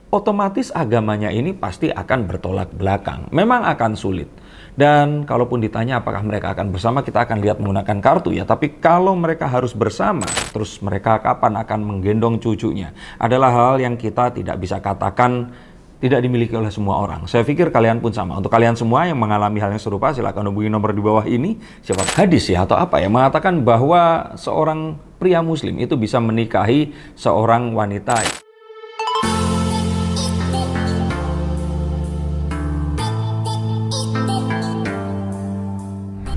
otomatis agamanya ini pasti akan bertolak belakang. Memang akan sulit. Dan kalaupun ditanya apakah mereka akan bersama, kita akan lihat menggunakan kartu ya. Tapi kalau mereka harus bersama, terus mereka kapan akan menggendong cucunya, adalah hal yang kita tidak bisa katakan tidak dimiliki oleh semua orang. Saya pikir kalian pun sama. Untuk kalian semua yang mengalami hal yang serupa, silakan hubungi nomor di bawah ini. Siapa hadis ya atau apa ya, mengatakan bahwa seorang pria muslim itu bisa menikahi seorang wanita.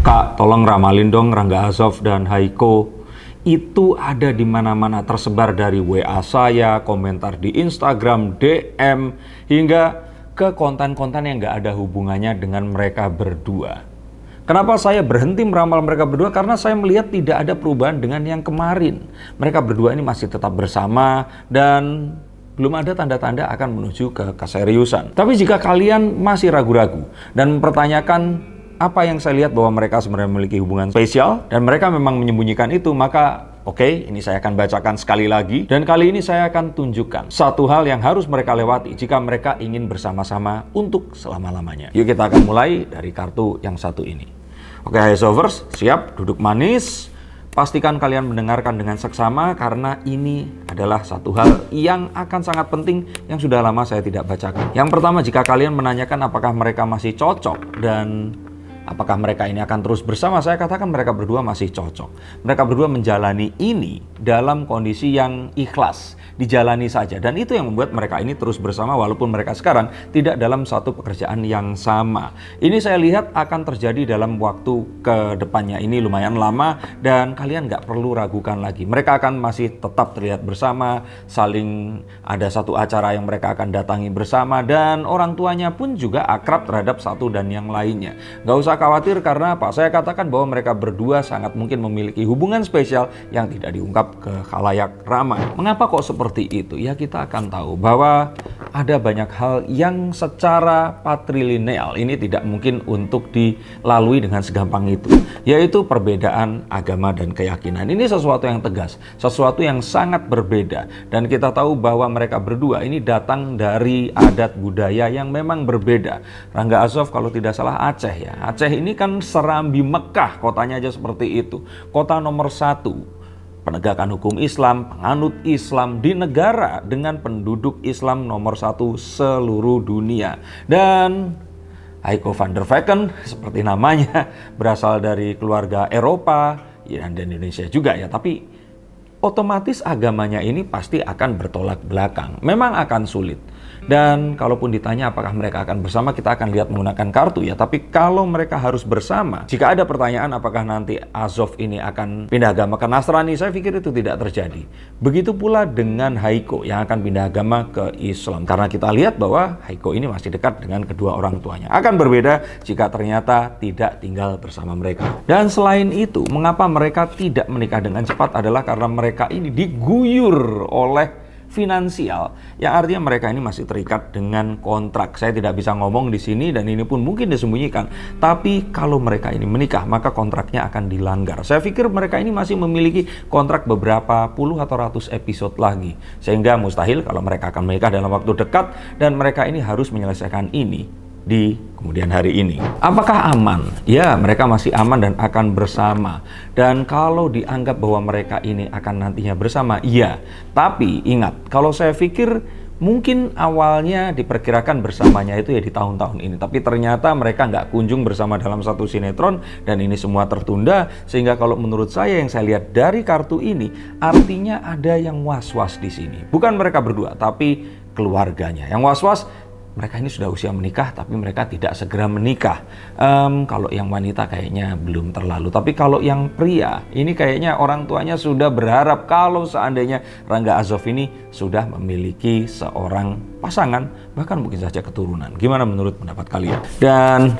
Kak, tolong ramalin dong Rangga Azov dan Haiko. Itu ada di mana-mana, tersebar dari WA saya, komentar di Instagram, DM, hingga ke konten-konten yang nggak ada hubungannya dengan mereka berdua. Kenapa saya berhenti meramal mereka berdua? Karena saya melihat tidak ada perubahan dengan yang kemarin. Mereka berdua ini masih tetap bersama dan belum ada tanda-tanda akan menuju ke keseriusan. Tapi jika kalian masih ragu-ragu dan mempertanyakan apa yang saya lihat bahwa mereka sebenarnya memiliki hubungan spesial dan mereka memang menyembunyikan itu, maka oke, ini saya akan bacakan sekali lagi dan kali ini saya akan tunjukkan satu hal yang harus mereka lewati jika mereka ingin bersama-sama untuk selama-lamanya. Yuk kita akan mulai dari kartu yang satu ini. Oke, Haisovers, siap, duduk manis. Pastikan kalian mendengarkan dengan seksama karena ini adalah satu hal yang akan sangat penting yang sudah lama saya tidak bacakan. Yang pertama, jika kalian menanyakan apakah mereka masih cocok dan apakah mereka ini akan terus bersama, saya katakan mereka berdua masih cocok. Mereka berdua menjalani ini dalam kondisi yang ikhlas, dijalani saja. Dan itu yang membuat mereka ini terus bersama walaupun mereka sekarang tidak dalam satu pekerjaan yang sama. Ini saya lihat akan terjadi dalam waktu ke depannya ini lumayan lama dan kalian nggak perlu ragukan lagi. Mereka akan masih tetap terlihat bersama, saling ada satu acara yang mereka akan datangi bersama dan orang tuanya pun juga akrab terhadap satu dan yang lainnya. Nggak usah khawatir karena apa? Saya katakan bahwa mereka berdua sangat mungkin memiliki hubungan spesial yang tidak diungkap ke khalayak ramai. Mengapa kok seperti itu? Ya kita akan tahu bahwa ada banyak hal yang secara patrilineal ini tidak mungkin untuk dilalui dengan segampang itu. Yaitu perbedaan agama dan keyakinan. Ini sesuatu yang tegas, sesuatu yang sangat berbeda. Dan kita tahu bahwa mereka berdua ini datang dari adat budaya yang memang berbeda. Rangga Azov kalau tidak salah Aceh ya. Aceh ini kan Serambi Mekah, kotanya aja seperti itu. Kota nomor 1, penegakan hukum Islam, penganut Islam di negara dengan penduduk Islam nomor 1 seluruh dunia. Dan Haiko van der Vecken, seperti namanya, berasal dari keluarga Eropa, ya, dan Indonesia juga ya. Tapi otomatis agamanya ini pasti akan bertolak belakang. Memang akan sulit. Dan kalaupun ditanya apakah mereka akan bersama, kita akan lihat menggunakan kartu ya. Tapi kalau mereka harus bersama, jika ada pertanyaan apakah nanti Azov ini akan pindah agama ke Nasrani, saya pikir itu tidak terjadi. Begitu pula dengan Haiko yang akan pindah agama ke Islam. Karena kita lihat bahwa Haiko ini masih dekat dengan kedua orang tuanya. Akan berbeda jika ternyata tidak tinggal bersama mereka. Dan selain itu, mengapa mereka tidak menikah dengan cepat adalah karena mereka ini diguyur oleh finansial, yang artinya mereka ini masih terikat dengan kontrak. Saya tidak bisa ngomong di sini dan ini pun mungkin disembunyikan. Tapi kalau mereka ini menikah, maka kontraknya akan dilanggar. Saya pikir mereka ini masih memiliki kontrak beberapa puluh atau ratus episode lagi. Sehingga mustahil kalau mereka akan menikah dalam waktu dekat dan mereka ini harus menyelesaikan ini di kemudian hari ini. Apakah aman? Ya, mereka masih aman dan akan bersama. Dan kalau dianggap bahwa mereka ini akan nantinya bersama, iya. Tapi ingat, kalau saya pikir mungkin awalnya diperkirakan bersamanya itu ya di tahun-tahun ini. Tapi ternyata mereka nggak kunjung bersama dalam satu sinetron dan ini semua tertunda. Sehingga kalau menurut saya yang saya lihat dari kartu ini, artinya ada yang was-was di sini. Bukan mereka berdua, tapi keluarganya. Yang was-was, mereka ini sudah usia menikah tapi mereka tidak segera menikah. Kalau yang wanita kayaknya belum terlalu. Tapi kalau yang pria ini kayaknya orang tuanya sudah berharap kalau seandainya Rangga Azov ini sudah memiliki seorang pasangan, bahkan mungkin saja keturunan. Gimana menurut pendapat kalian? Dan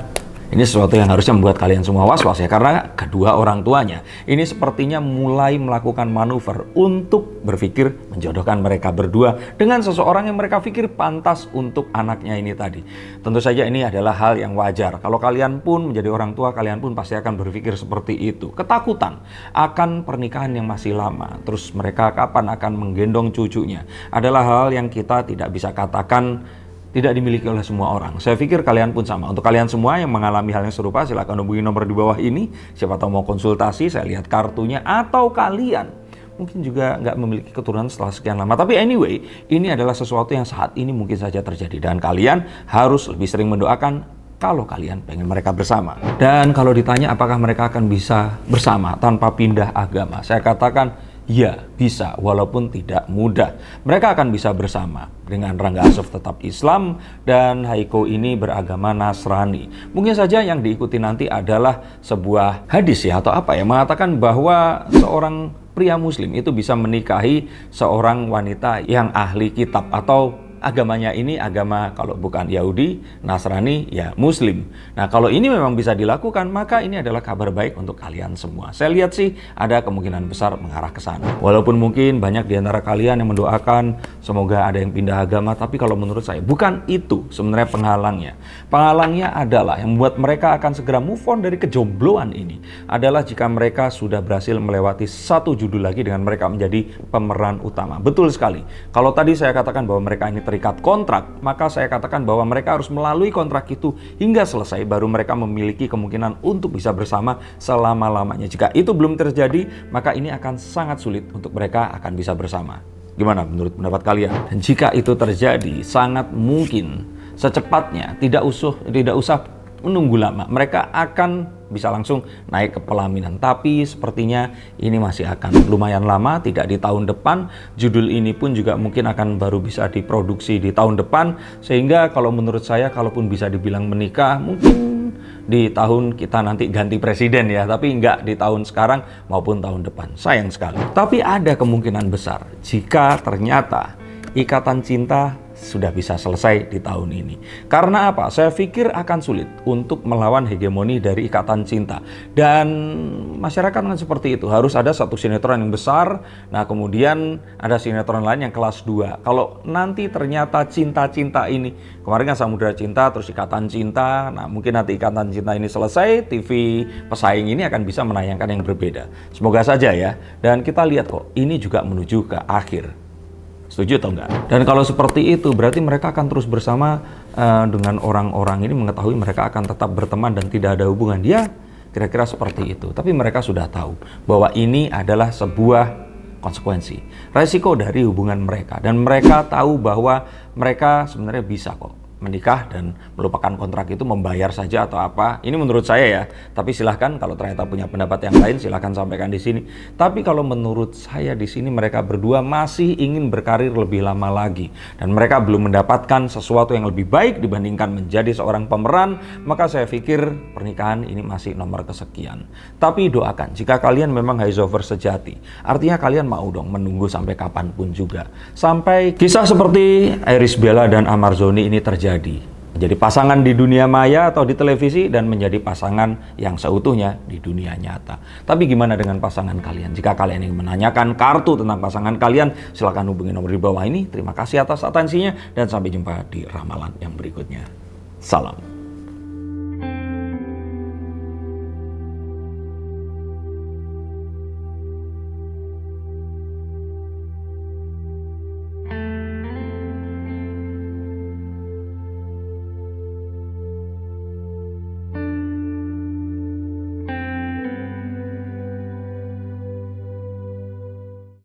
Ini sesuatu yang harusnya membuat kalian semua was-was ya, karena kedua orang tuanya ini sepertinya mulai melakukan manuver untuk berpikir menjodohkan mereka berdua dengan seseorang yang mereka pikir pantas untuk anaknya ini tadi. Tentu saja ini adalah hal yang wajar. Kalau kalian pun menjadi orang tua, kalian pun pasti akan berpikir seperti itu. Ketakutan akan pernikahan yang masih lama, terus mereka kapan akan menggendong cucunya, adalah hal yang kita tidak bisa katakan tidak dimiliki oleh semua orang. Saya pikir kalian pun sama. Untuk kalian semua yang mengalami hal yang serupa, silakan hubungi nomor di bawah ini. Siapa tahu mau konsultasi, saya lihat kartunya. Atau kalian mungkin juga nggak memiliki keturunan setelah sekian lama. Tapi anyway, ini adalah sesuatu yang saat ini mungkin saja terjadi. Dan kalian harus lebih sering mendoakan kalau kalian pengen mereka bersama. Dan kalau ditanya apakah mereka akan bisa bersama tanpa pindah agama, saya katakan ya, bisa, walaupun tidak mudah. Mereka akan bisa bersama dengan Rangga Azov tetap Islam dan Haiko ini beragama Nasrani. Mungkin saja yang diikuti nanti adalah sebuah hadis ya, atau apa ya, mengatakan bahwa seorang pria muslim itu bisa menikahi seorang wanita yang ahli kitab atau agamanya ini agama kalau bukan Yahudi, Nasrani, ya Muslim. Nah, kalau ini memang bisa dilakukan, maka ini adalah kabar baik untuk kalian semua. Saya lihat sih ada kemungkinan besar mengarah ke sana. Walaupun mungkin banyak di antara kalian yang mendoakan semoga ada yang pindah agama, tapi kalau menurut saya bukan itu sebenarnya penghalangnya. Penghalangnya adalah yang membuat mereka akan segera move on dari kejombloan ini adalah jika mereka sudah berhasil melewati satu judul lagi dengan mereka menjadi pemeran utama. Betul sekali. Kalau tadi saya katakan bahwa mereka ini terikat kontrak, maka saya katakan bahwa mereka harus melalui kontrak itu hingga selesai, baru mereka memiliki kemungkinan untuk bisa bersama selama-lamanya. Jika itu belum terjadi, maka ini akan sangat sulit untuk mereka akan bisa bersama. Gimana menurut pendapat kalian? Dan jika itu terjadi, sangat mungkin secepatnya, tidak usah menunggu lama, mereka akan bisa langsung naik ke pelaminan. Tapi sepertinya ini masih akan lumayan lama, tidak di tahun depan. Judul ini pun juga mungkin akan baru bisa diproduksi di tahun depan. Sehingga kalau menurut saya, kalaupun bisa dibilang menikah, mungkin di tahun kita nanti ganti presiden ya, tapi nggak di tahun sekarang maupun tahun depan. Sayang sekali. Tapi ada kemungkinan besar jika ternyata ikatan cinta sudah bisa selesai di tahun ini. Karena apa? Saya pikir akan sulit untuk melawan hegemoni dari ikatan cinta. Dan masyarakat kan seperti itu. Harus ada satu sinetron yang besar, nah kemudian ada sinetron lain yang kelas 2. Kalau nanti ternyata cinta-cinta ini, kemarin kan Samudra Cinta, terus Ikatan Cinta, nah mungkin nanti Ikatan Cinta ini selesai, TV pesaing ini akan bisa menayangkan yang berbeda. Semoga saja ya. Dan kita lihat kok, ini juga menuju ke akhir. Setuju atau enggak? Dan kalau seperti itu, berarti mereka akan terus bersama dengan orang-orang ini, mengetahui mereka akan tetap berteman dan tidak ada hubungan. Ya, kira-kira seperti itu. Tapi mereka sudah tahu bahwa ini adalah sebuah konsekuensi, resiko dari hubungan mereka. Dan mereka tahu bahwa mereka sebenarnya bisa kok menikah dan melupakan kontrak itu, membayar saja atau apa. Ini menurut saya ya. Tapi silahkan kalau ternyata punya pendapat yang lain, silahkan sampaikan di sini. Tapi kalau menurut saya di sini mereka berdua masih ingin berkarir lebih lama lagi dan mereka belum mendapatkan sesuatu yang lebih baik dibandingkan menjadi seorang pemeran, maka saya pikir pernikahan ini masih nomor kesekian. Tapi doakan jika kalian memang Haizover sejati. Artinya kalian mau dong menunggu sampai kapanpun juga. Sampai kisah seperti Iris Bella dan Amar Zoni ini terjadi. Menjadi pasangan di dunia maya atau di televisi dan menjadi pasangan yang seutuhnya di dunia nyata. Tapi gimana dengan pasangan kalian? Jika kalian ingin menanyakan kartu tentang pasangan kalian, silakan hubungi nomor di bawah ini. Terima kasih atas atensinya dan sampai jumpa di ramalan yang berikutnya. Salam.